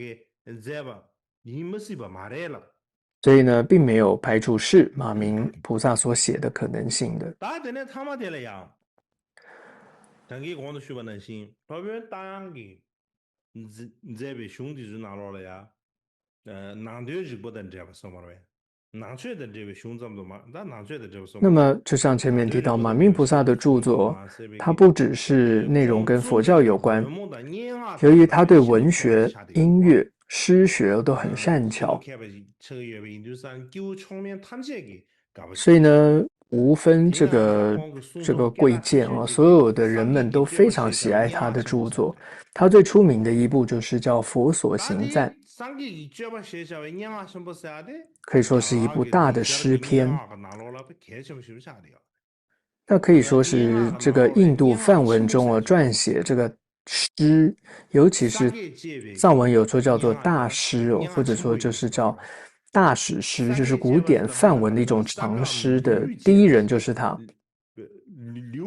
所以呢，并没有排除是马明菩萨所写的可能性的。那么，就像前面提到，马明菩萨的著作，它不只是内容跟佛教有关，由于他对文学、音乐、诗学都很善巧，所以呢，无分这个贵贱啊，所有的人们都非常喜爱他的著作。他最出名的一部就是叫《佛所行赞》，可以说是一部大的诗篇。那可以说是这个印度梵文中撰写这个诗，尤其是藏文有说叫做大诗或者说就是叫大史诗，就是古典梵文的一种长诗的第一人就是他。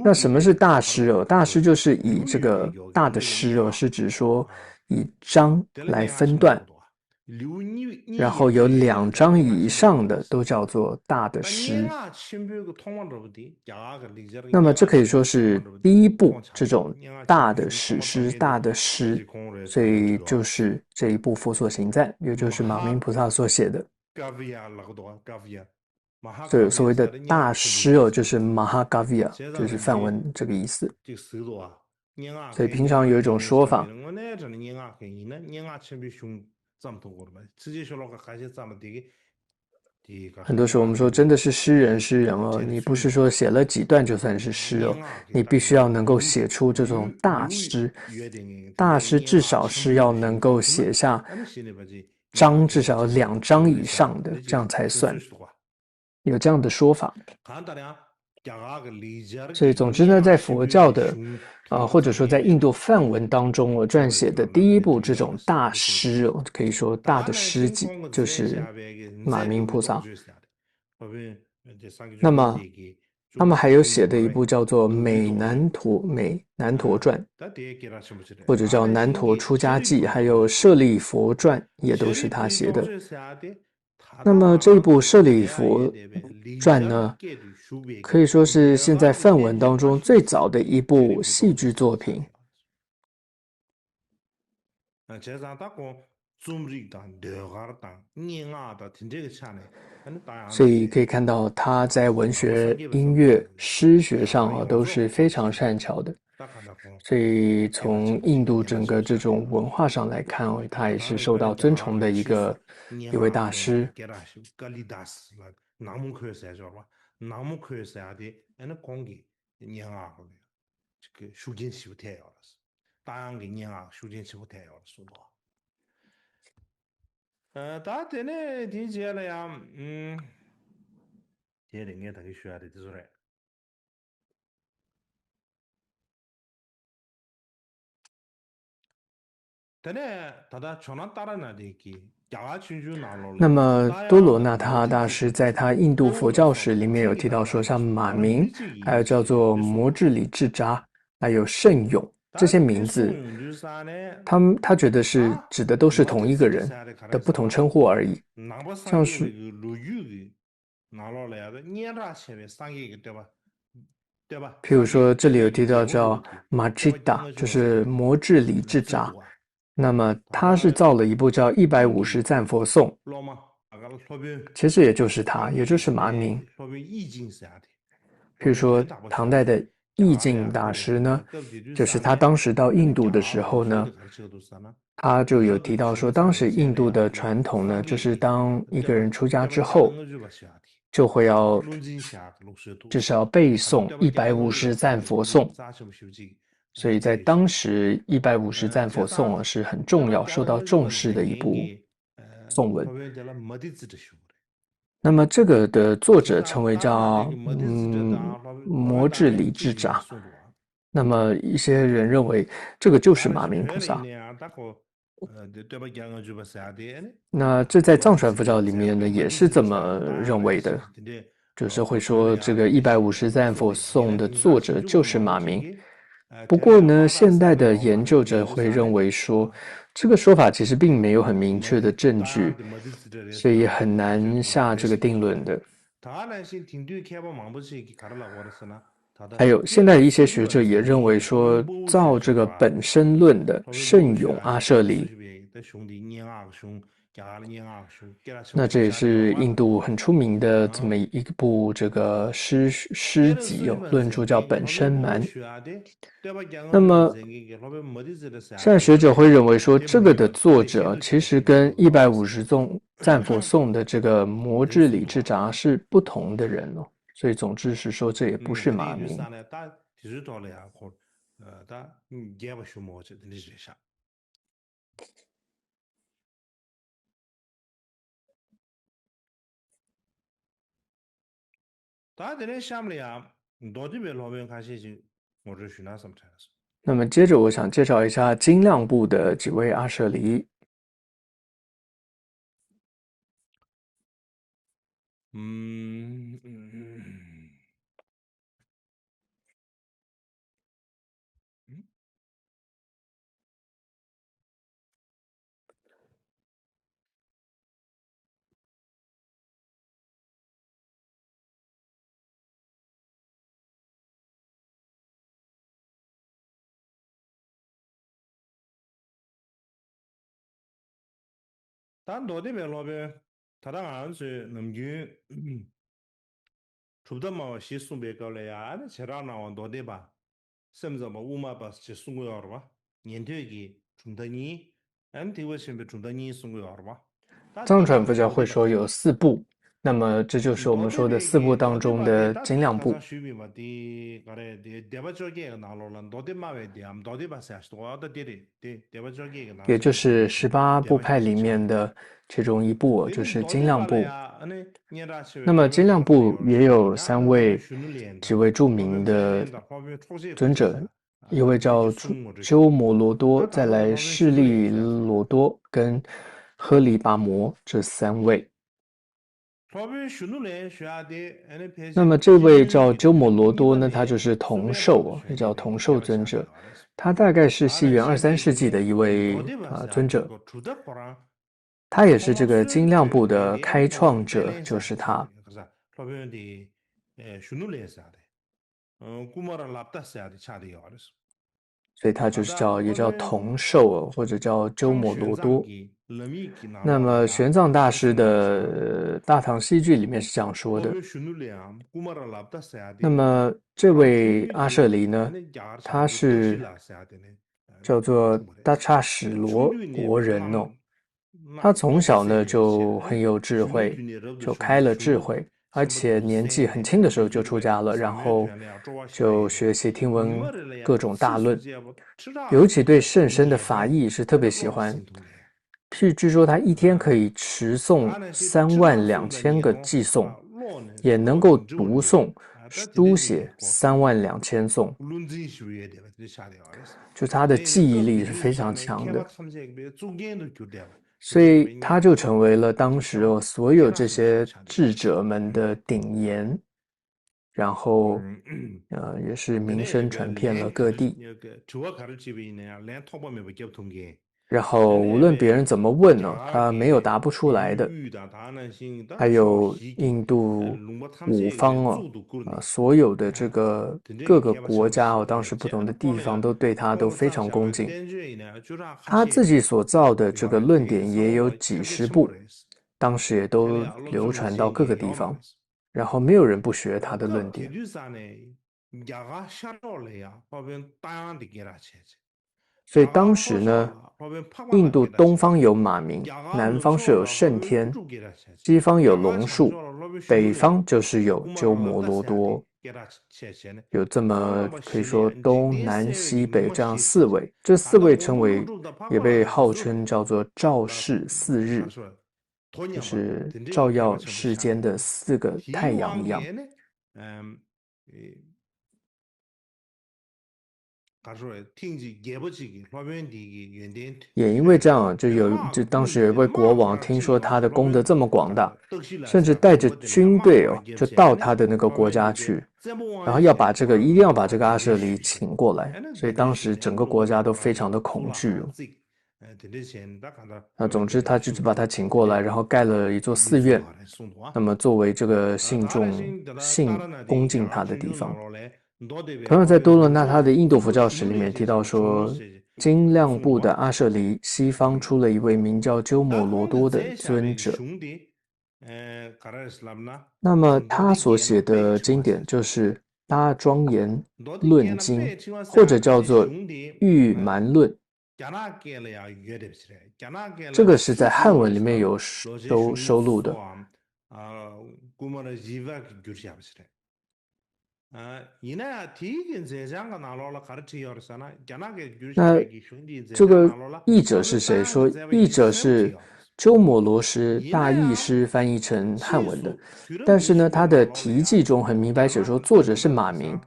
那什么是大诗大诗就是以这个大的诗是指说以章来分段，然后有2章以上的都叫做大的诗。那么这可以说是第一部这种大的史诗、大的诗，所以就是这一部《佛所行赞》，也就是马明菩萨所写的。所以所谓的大诗就是 Mahagavya， 就是梵文这个意思。所以平常有一种说法，很多时候我们说真的是诗人你不是说写了几段就算是诗你必须要能够写出这种大诗。大诗至少是要能够写下章，至少2章以上的，这样才算。有这样的说法。所以总之呢，在佛教的或者说在印度梵文当中撰写的第一部这种大诗可以说大的诗集就是马明菩萨。那么他们还有写的一部叫做美南陀传，或者叫南陀出家记，还有舍利佛传，也都是他写的。那么这部舍利佛传呢，可以说是现在梵文当中最早的一部戏剧作品。所以可以看到他在文学、音乐、诗学上都是非常善巧的。所以从印度整个这种文化上来看他也是受到尊崇的一位大师。다 되네 디제라야 제랭에 되게 쉬어야 돼 소리 되네 다다 전화 따라나 되기 那么多罗那他大师在他印度佛教史里面有提到说，像马明，还有叫做摩智里智扎，还有圣勇这些名字，他觉得是指的都是同一个人的不同称呼而已。像是譬如说这里有提到叫马智达，就是摩智里智扎。那么他是造了一部叫150赞佛颂，其实也就是他，也就是马明。譬如说唐代的义净大师呢，就是他当时到印度的时候呢，他就有提到说，当时印度的传统呢，就是当一个人出家之后，就会至少要背诵150赞佛颂。所以在当时150赞佛颂是很重要、受到重视的一部颂文。那么这个的作者称为叫摩智里智扎。那么一些人认为这个就是马明菩萨。那这在藏传佛教里面呢也是这么认为的，就是会说这个150赞佛颂的作者就是马明。不过呢，现代的研究者会认为说，这个说法其实并没有很明确的证据，所以很难下这个定论的。还有现在的一些学者也认为说，造这个本身论的圣勇阿舍离，那这也是印度很出名的这么一部这个诗集论著叫《本生蛮》。那么现在学者会认为说，这个的作者其实跟150赞佛颂的这个摩智里智札是不同的人哦，所以总之是说这也不是马明。那么接着我想介绍一下精亮部的几位阿舍离。단 도대be lobe tarang anse namgyu chubda ma shi sumbe kawle ya ane chera na wan dodeba semza ma uma bas che sungu yorba niente gi chumda ni an tiwa shimbe chumda ni sungu yorba 藏传佛教会说有4部，那么这就是我们说的4部当中的精亮部。也就是18部派里面的其中一部，就是精亮部。那么精亮部也有几位著名的尊者，一位叫鸠摩罗多，再来势利罗多跟呵利跋摩这3位。那么这位叫鸠摩罗多呢，他就是同寿，也叫同寿尊者。他大概是西元2、3世纪的一位尊者，他也是这个精亮部的开创者，就是他。所以他就是也叫同寿或者叫鸠摩罗多。那么玄奘大师的《大唐西剧》里面是这样说的。那么这位阿舍离呢，他是叫做大刹史罗国人哦。他从小呢就很有智慧，就开了智慧，而且年纪很轻的时候就出家了，然后就学习听闻各种大论，尤其对圣僧的法义是特别喜欢。据说他一天可以持诵32000个偈颂，也能够读诵、书写32000颂，就他的记忆力是非常强的。所以他就成为了当时所有这些智者们的顶言，然后也是名声传遍了各地。然后无论别人怎么问呢，他没有答不出来的。还有印度5方所有的这个各个国家当时不同的地方都对他都非常恭敬。他自己所造的这个论点也有几十部，当时也都流传到各个地方，然后没有人不学他的论点。所以当时呢，印度东方有马明，南方是有胜天，西方有龙树，北方就是有鸠摩罗多，有这么可以说东南西北这样4位，这4位称为，也被号称叫做照世4日，就是照耀世间的4个太阳一样。也因为这样，就当时有一位国王听说他的功德这么广大，甚至带着军队就到他的那个国家去，然后一定要把这个阿舍离请过来，所以当时整个国家都非常的恐惧那总之他就是把他请过来，然后盖了一座寺院，那么作为这个信众恭敬他的地方。同样在多罗那他的印度佛教史里面提到说，精亮部的阿舍离，西方出了一位名叫鸠摩罗多的尊者。那么他所写的经典就是《大庄严论经》，或者叫做《玉蛮论》。这个是在汉文里面有收录的。那这个译者是谁？说译者是鸠摩罗什大译师翻译成汉文的，但是呢，他的题记中很明白写说作者是马明。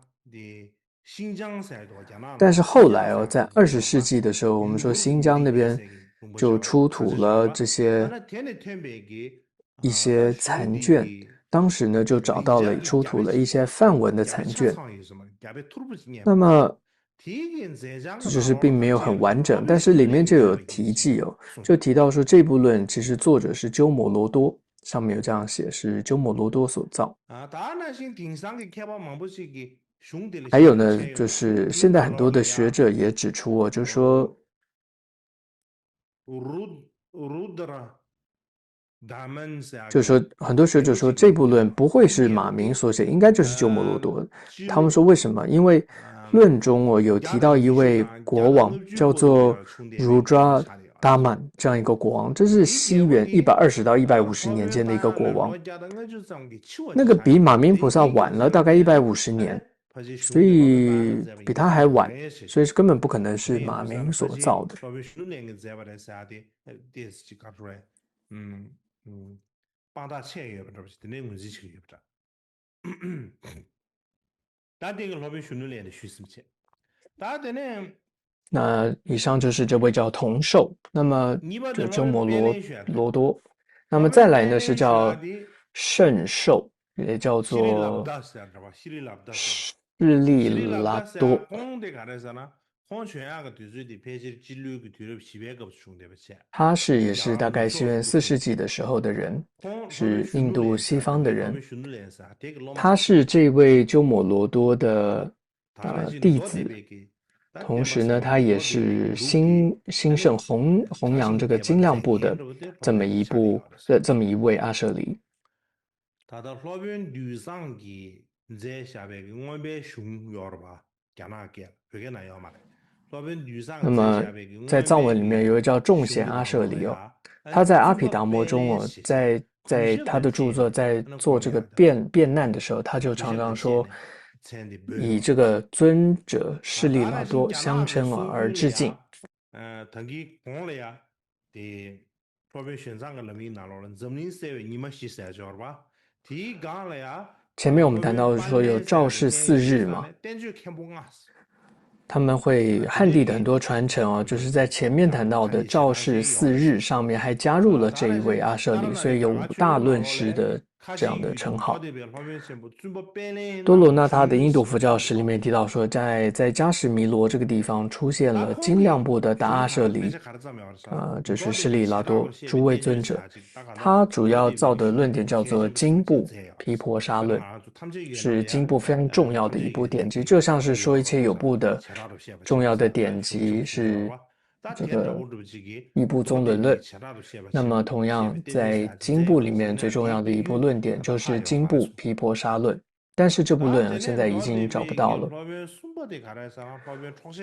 但是后来哦，在20世纪的时候，我们说新疆那边就出土了这些一些残卷，当时呢就找到了出土了一些梵文的残卷。那么就是并没有很完整，但是里面就有提记哦，就提到说这部论其实作者是鸠摩罗多，上面有这样写，是鸠摩罗多所造。还有呢，就是现在很多的学者也指出哦，就是说很多学者说这部论不会是马明所写，应该就是鸠摩罗多。他们说为什么？因为论中有提到一位国王叫做Rudra Daman 这样一个国王，这是西元120到150年间的一个国王，那个比马明菩萨晚了大概150年，所以比他还晚，所以根本不可能是马明所造的。那以上就是这位叫童寿，那么就鸠摩罗多，那么再来呢是叫圣寿，也叫做释利拉多。他也是大概西元4世纪的时候的人，是印度西方的人。他是这位鸠摩罗多的弟子，同时呢，他也是兴盛弘扬这个精亮部的这么一位阿舍离。那么在藏文里面有一个叫众贤阿舍离哦，他在阿毗达摩中哦，在他的著作在做这个辩难的时候，他就常常说以这个尊者释利拉多相称而致敬。前面我们谈到说有赵氏4日嘛，他们会汉地的很多传承哦，就是在前面谈到的赵氏4日上面还加入了这一位阿舍离，所以有5大论师的这样的称号。多罗那他的印度佛教史里面提到说，在迦什弥罗这个地方出现了精亮部的大阿舍离，这是释利拉多诸位尊者，他主要造的论点叫做经部毗婆沙论，是经部非常重要的一部典籍，就像是说一切有部的重要的典籍是这个一部宗论论。那么同样在经部里面最重要的一部论点就是经部毗婆沙论，但是这部论现在已经找不到了。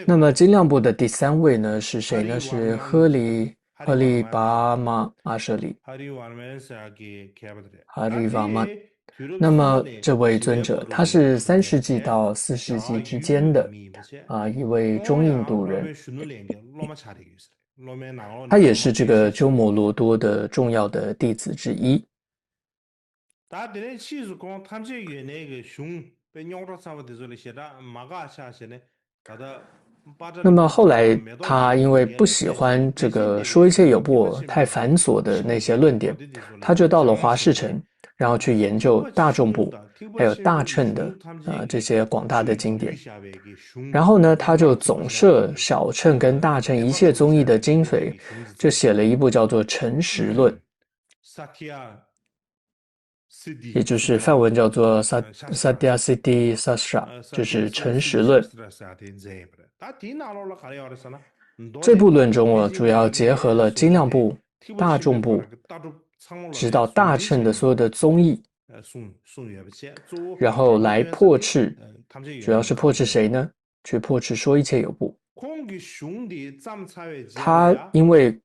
那么精亮部的第3位呢是谁呢？是赫利巴玛阿舍离，哈利瓦曼。那么这位尊者，他是3世纪到4世纪之间的一位中印度人，他也是这个鸠摩罗多的重要的弟子之一。那么后来他因为不喜欢这个说一切有部太繁琐的那些论点，他就到了华氏城，然后去研究大众部还有大乘的这些广大的经典。然后呢，他就总摄小乘跟大乘一切宗义的精髓，就写了一部叫做《诚实论》，也就是梵文叫做 Satya Siddhi Sastra， 就是诚实论。这部论中，我主要结合了精量部、大众部，直到大乘的所有的宗义，然后来破斥，主要是破斥谁呢？去破斥说一切有部。他因为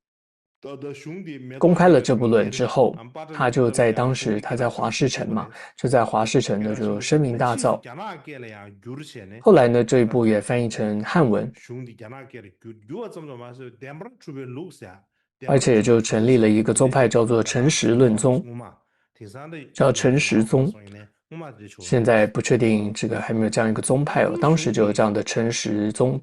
公开了这部论之后，他就在当时他在华氏城嘛，就在华氏城的就声名大噪。后来呢，这一部也翻译成汉文，而且也就成立了一个宗派，叫做陈实论宗，叫陈实宗。现在不确定这个还没有这样一个宗派哦，当时就有这样的陈实宗。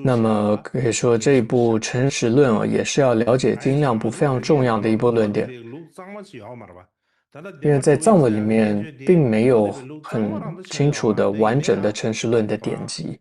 那么可以说这一部陈实论哦，也是要了解精量部非常重要的一部论点，因为在藏文里面并没有很清楚的完整的陈实论的典籍。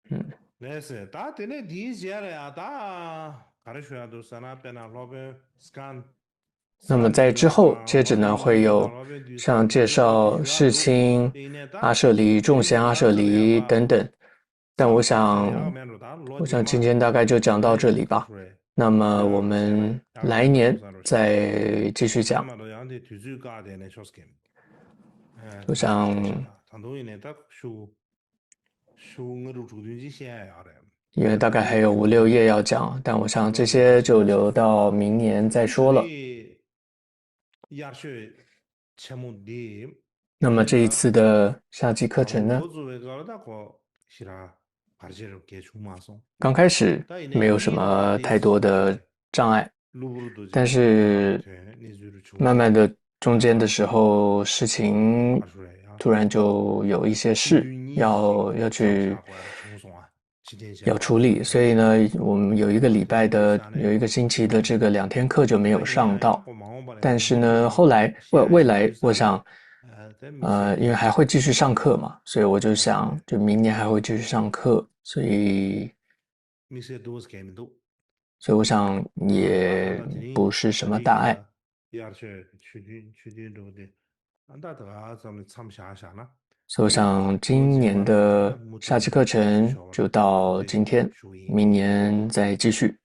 嗯，Neyse, daha dene diyeceği ya daha karışıyor sana bana lobe scan 那么在之后，接着呢会有像介绍世亲、阿舍离、众贤阿舍离等等。但我想今天大概就讲到这里吧。那么我们来年再继续讲。我想，因为大概还有5、6页要讲，但我想这些就留到明年再说了。那么这一次的夏季课程呢，刚开始没有什么太多的障碍，但是慢慢的中间的时候，事情突然就有一些事要处理，所以呢，我们有一个星期的这个2天课就没有上到。但是呢，后来未来我想，因为还会继续上课嘛，所以我就想，就明年还会继续上课，所以我想也不是什么大碍。所以我想今年的夏季课程就到今天，明年再继续。